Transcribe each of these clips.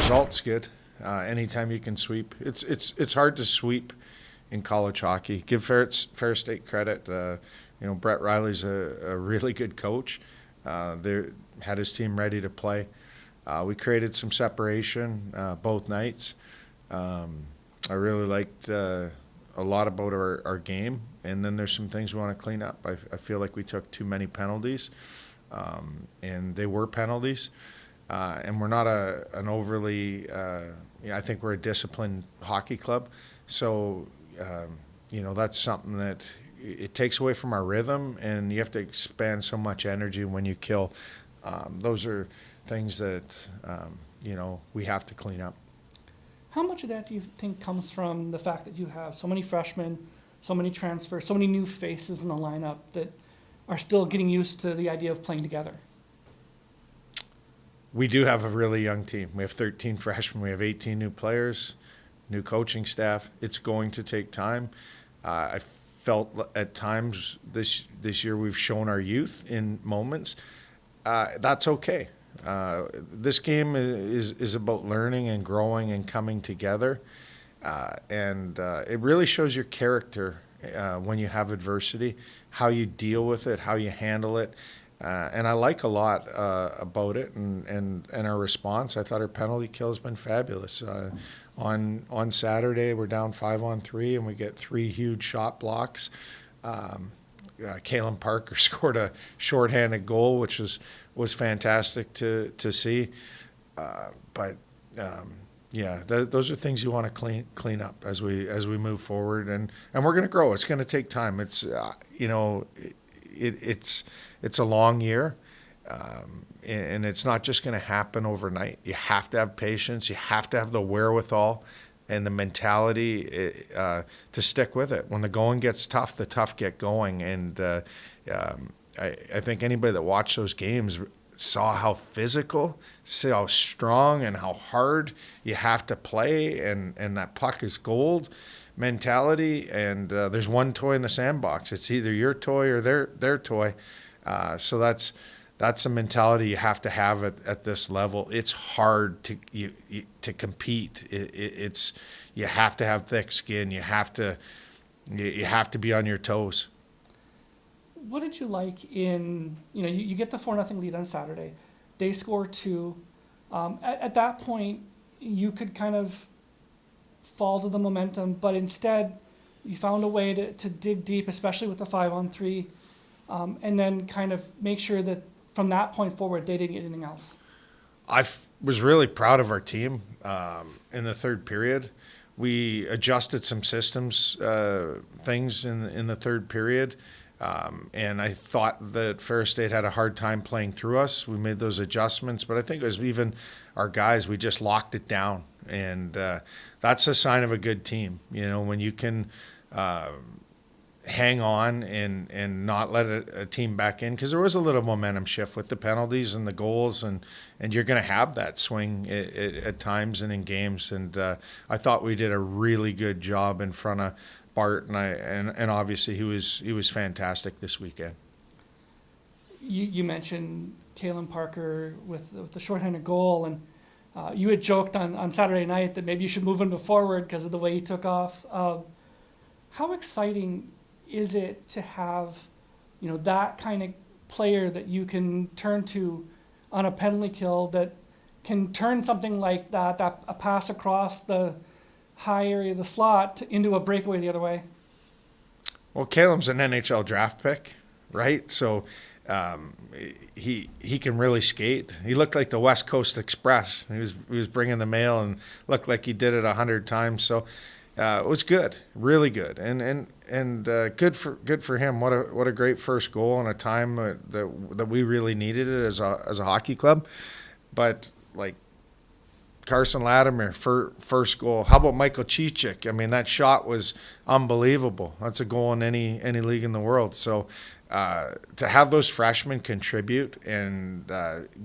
result's good. Anytime you can sweep, it's hard to sweep in college hockey. Give Fair State credit. Brett Riley's a really good coach. They had his team ready to play. We created some separation both nights. I really liked a lot about our game, and then there's some things we want to clean up. I feel like we took too many penalties, and they were penalties. And we're not an overly, I think we're a disciplined hockey club. So, that's something that it takes away from our rhythm, and you have to expend so much energy when you kill. Those are things that, we have to clean up. How much of that do you think comes from the fact that you have so many freshmen, so many transfers, so many new faces in the lineup that are still getting used to the idea of playing together? We do have a really young team. We have 13 freshmen. We have 18 new players, new coaching staff. It's going to take time. I felt at times this year we've shown our youth in moments. That's okay. This game is about learning and growing and coming together. And it really shows your character when you have adversity, how you deal with it, how you handle it. And I like a lot about it and our response. I thought our penalty kill has been fabulous. On Saturday, we're down 5-on-3, and we get 3 huge shot blocks. Kalen Parker scored a shorthanded goal, which was fantastic to see. Those are things you want to clean up as we move forward, and we're going to grow. It's going to take time. It's it's a long year, and it's not just going to happen overnight. You have to have patience. You have to have the wherewithal and the mentality to stick with it. When the going gets tough, the tough get going. And I think anybody that watched those games saw how physical, saw how strong and how hard you have to play, and that puck is gold mentality. And there's one toy in the sandbox. It's either your toy or their toy. So that's a mentality you have to have at this level. It's hard to compete. It's you have to have thick skin. You have to be on your toes. What did you like in, you get the 4-0 lead on Saturday. They score 2. At that point, you could kind of fall to the momentum, but instead you found a way to dig deep, especially with the 5-on-3, and then kind of make sure that from that point forward, they didn't get anything else. I was really proud of our team in the third period. We adjusted some systems things in the third period, and I thought that Fair State had a hard time playing through us. We made those adjustments, but I think it was even our guys, we just locked it down, and that's a sign of a good team. When you can hang on and not let a team back in, because there was a little momentum shift with the penalties and the goals, and you're going to have that swing at times and in games. And I thought we did a really good job in front of Bart, and obviously he was fantastic this weekend. You mentioned Kalen Parker with the shorthanded goal, and you had joked on Saturday night that maybe you should move him to forward because of the way he took off. How exciting is it to have, that kind of player that you can turn to on a penalty kill that can turn something like that a pass across the high area of the slot into a breakaway the other way? Well, Calem's an NHL draft pick, right? So he can really skate. He looked like the West Coast Express. He was bringing the mail and looked like he did it 100 times. So it was good, really good, and good for him. What a great first goal and a time that we really needed it as a hockey club. But like Carson Latimer, first goal. How about Michael Cicic? I mean, that shot was unbelievable. That's a goal in any league in the world. So to have those freshmen contribute and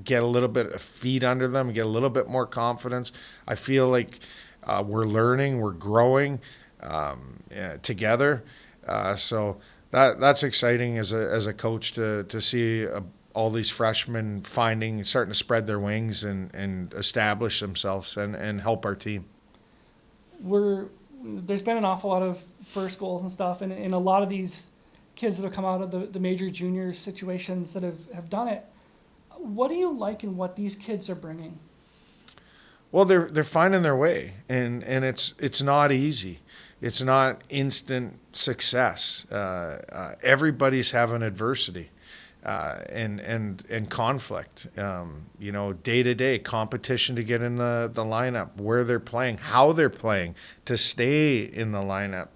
get a little bit of feet under them, get a little bit more confidence, I feel like we're learning, we're growing together. So that's exciting as a coach to see all these freshmen starting to spread their wings and establish themselves and help our team. There's been an awful lot of first goals and stuff, and a lot of these kids that have come out of the major junior situations that have done it. What do you like in what these kids are bringing? Well, they're finding their way, and it's not easy. It's not instant success. Everybody's having adversity and conflict. Day to day competition to get in the lineup, where they're playing, how they're playing, to stay in the lineup,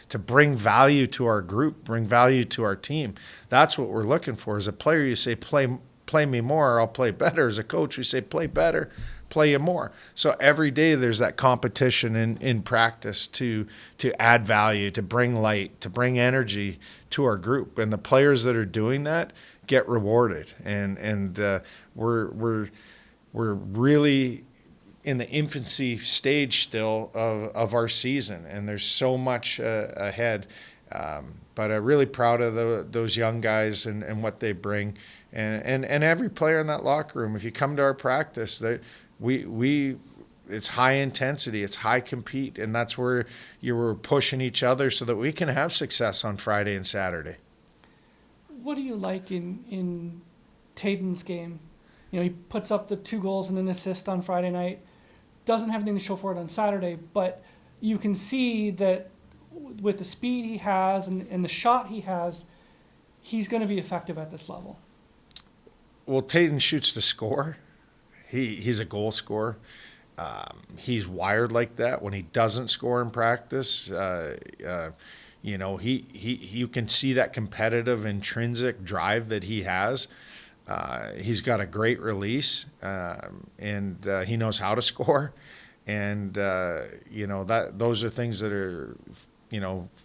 to bring value to our group, bring value to our team. That's what we're looking for. As a player, you say play me more, or I'll play better. As a coach, we say play better, play you more. So every day there's that competition in practice to add value, to bring light, to bring energy to our group. And the players that are doing that get rewarded. And we're really in the infancy stage still of our season, and there's so much ahead. But I'm really proud of those young guys and what they bring. And every player in that locker room, if you come to our practice, it's high intensity, it's high compete, and that's where you were pushing each other so that we can have success on Friday and Saturday. What do you like in Tayden's game? He puts up the 2 goals and an assist on Friday night. Doesn't have anything to show for it on Saturday, but you can see that with the speed he has and the shot he has, he's going to be effective at this level. Well, Tayden shoots to score. He's a goal scorer. He's wired like that. When he doesn't score in practice, you can see that competitive, intrinsic drive that he has. He's got a great release, and he knows how to score. And those are things that are,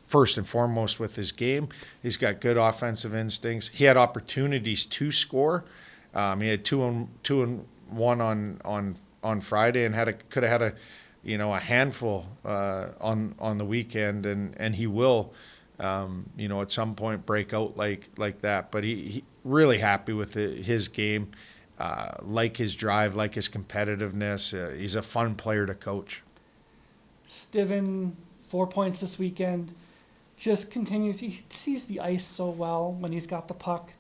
first and foremost with his game. He's got good offensive instincts. He had opportunities to score. He had 2-1 on Friday, and could have had a handful on the weekend, and he will at some point break out like that. But he really happy with his game, like his drive, like his competitiveness. He's a fun player to coach. Stiven, 4 points this weekend, just continues. He sees the ice so well when he's got the puck.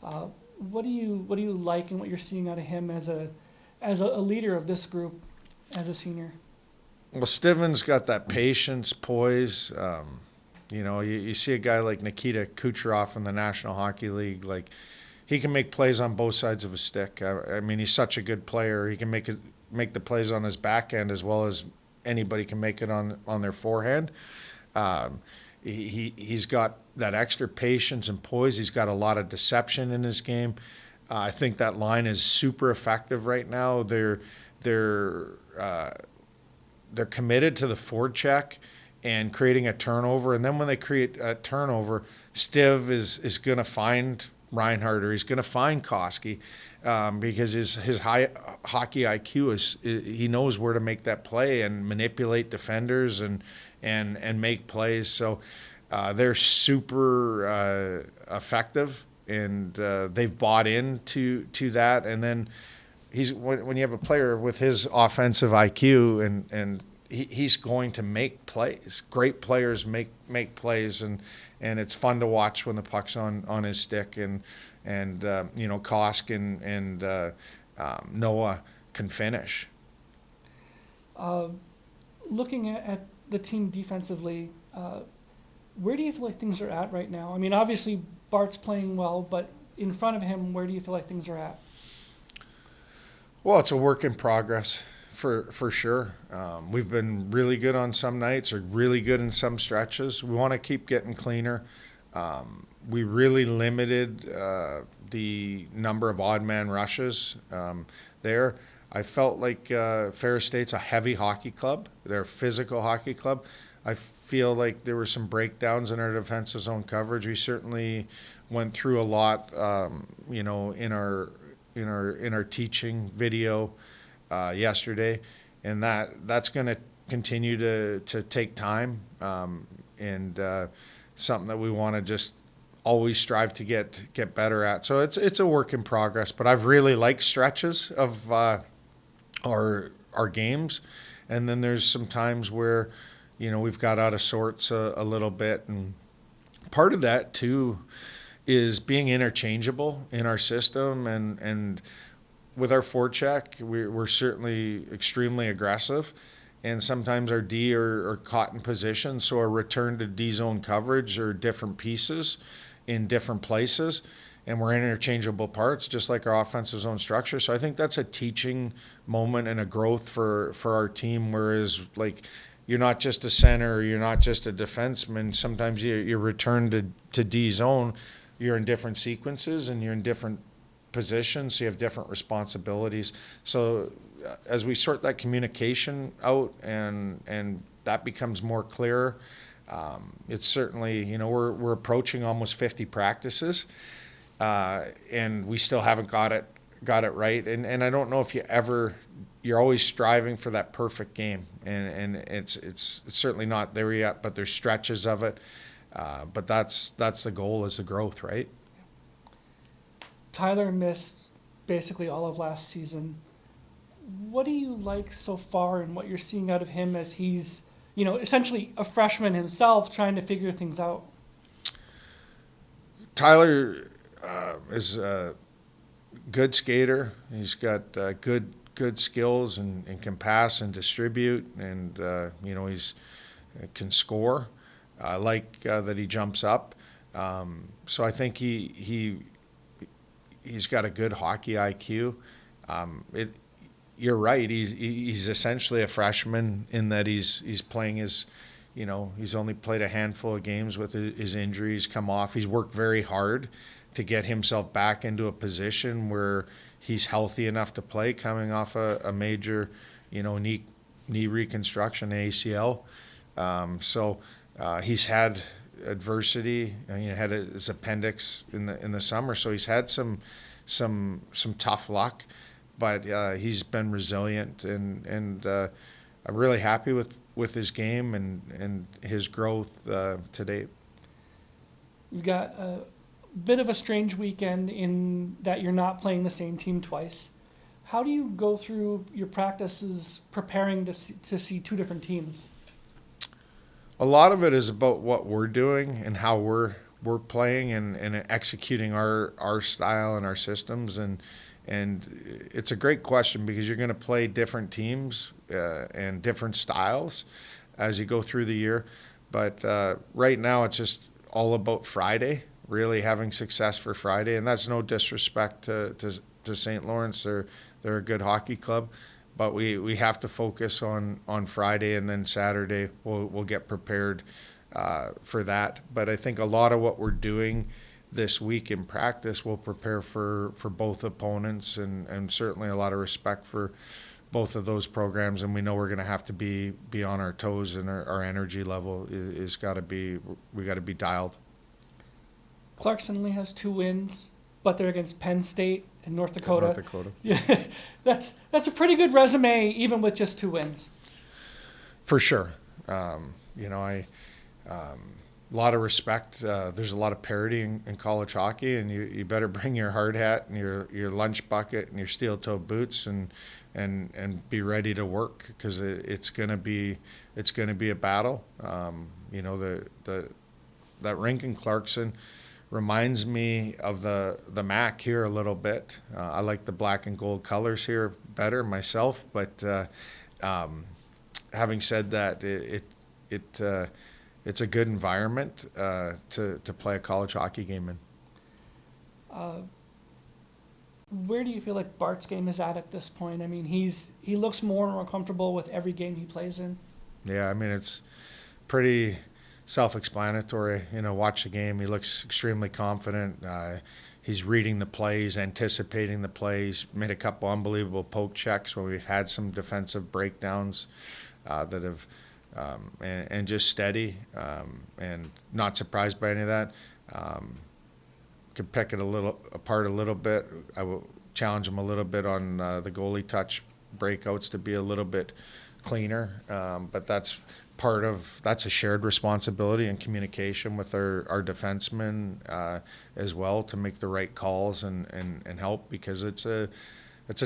What do you like in what you're seeing out of him as a leader of this group as a senior? Well, Stiven's got that patience, poise. You see a guy like Nikita Kucherov in the National Hockey League, like he can make plays on both sides of a stick. I mean, he's such a good player. He can make the plays on his backhand as well as anybody can make it on their forehand. He's got that extra patience and poise. He's got a lot of deception in his game. I think that line is super effective right now. They're committed to the forecheck and creating a turnover. And then when they create a turnover, Stiv is going to find Reinhardt, or he's going to find Koski, because his high hockey IQ he knows where to make that play and manipulate defenders and make plays. So they're super effective, and they've bought into that. And then when you have a player with his offensive IQ and he's going to make plays. Great players make plays, and it's fun to watch when the puck's on his stick, and Kosk and Noah can finish. Looking at the team defensively, where do you feel like things are at right now? I mean, obviously Bart's playing well, but in front of him, where do you feel like things are at? Well, it's a work in progress. For sure. We've been really good on some nights, or really good in some stretches. We want to keep getting cleaner. We really limited the number of odd man rushes there. I felt like Ferris State's a heavy hockey club. They're a physical hockey club. I feel like there were some breakdowns in our defensive zone coverage. We certainly went through a lot, in our teaching video yesterday, and that's going to continue to take time, and something that we want to just always strive to get better at. So it's a work in progress. But I've really liked stretches of our games, and then there's some times where we've got out of sorts a little bit, and part of that too is being interchangeable in our system, and with our forecheck, we're certainly extremely aggressive, and sometimes our D are caught in position, so a return to D zone coverage or different pieces in different places, and we're interchangeable parts, just like our offensive zone structure. So I think that's a teaching moment and a growth for our team, whereas like you're not just a center, you're not just a defenseman. Sometimes you return to D zone, you're in different sequences and you're in different positions, so you have different responsibilities. So as we sort that communication out and that becomes more clear, it's certainly, we're approaching almost 50 practices, and we still haven't got it right. And I don't know if you're always striving for that perfect game, and it's certainly not there yet, but there's stretches of it. But that's the goal, is the growth, right? Tyler missed basically all of last season. What do you like so far in what you're seeing out of him as he's, essentially a freshman himself trying to figure things out? Tyler is a good skater. He's got good skills and can pass and distribute, and he's can score. I like that he jumps up. So I think he's got a good hockey IQ. You're right. He's essentially a freshman in that he's playing his, he's only played a handful of games with his injuries come off. He's worked very hard to get himself back into a position where he's healthy enough to play, coming off a major, knee reconstruction, ACL. So he's had adversity. He had his appendix in the summer, so he's had some tough luck, but he's been resilient, and I'm really happy with his game and his growth to date. You've got a bit of a strange weekend in that you're not playing the same team twice. How do you go through your practices preparing to see two different teams? A lot of it is about what we're doing and how we're playing and executing our style and our systems, and it's a great question because you're going to play different teams and different styles as you go through the year. But right now it's just all about Friday, really having success for Friday, and that's no disrespect to St. Lawrence. They're a good hockey club. But we have to focus on Friday, and then Saturday we'll get prepared for that. But I think a lot of what we're doing this week in practice will prepare for both opponents, and certainly a lot of respect for both of those programs. And we know we're going to have to be on our toes, and our energy level we got to be dialed. Clarkson only has 2 wins, but they're against Penn State and North Dakota. Yeah, that's a pretty good resume, even with just 2 wins. For sure. A lot of respect. There's a lot of parity in college hockey, and you better bring your hard hat and your lunch bucket and your steel-toed boots and be ready to work, because it's gonna be a battle. That rink in Clarkson reminds me of the MAC here a little bit. I like the black and gold colors here better myself, but having said that, it's a good environment to play a college hockey game in. Where do you feel like Bart's game is at this point? I mean, he looks more and more comfortable with every game he plays in. Yeah, I mean, it's pretty self-explanatory. Watch the game. He looks extremely confident. He's reading the plays, anticipating the plays, made a couple unbelievable poke checks where we've had some defensive breakdowns that have and just steady, and not surprised by any of that. Could pick it apart a little bit. I will challenge him a little bit on the goalie touch breakouts to be a little bit cleaner. But that's a shared responsibility and communication with our defensemen as well, to make the right calls and help, because it's a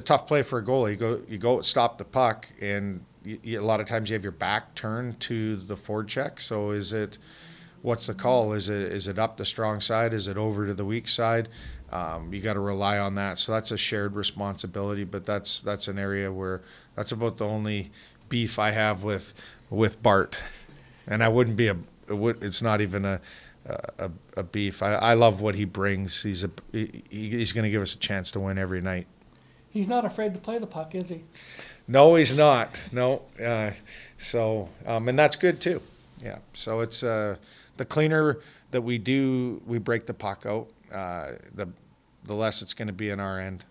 tough play for a goalie. You go stop the puck, and a lot of times you have your back turned to the forecheck. So what's the call? Is it up the strong side? Is it over to the weak side? You got to rely on that. So that's a shared responsibility, but that's an area where that's about the only beef I have with Bart. And I wouldn't be it's not even a beef. I love what he brings. He's going to give us a chance to win every night. He's not afraid to play the puck, is he? No, he's not. No. And that's good too. Yeah. So it's the cleaner that we break the puck out, the less it's going to be in our end.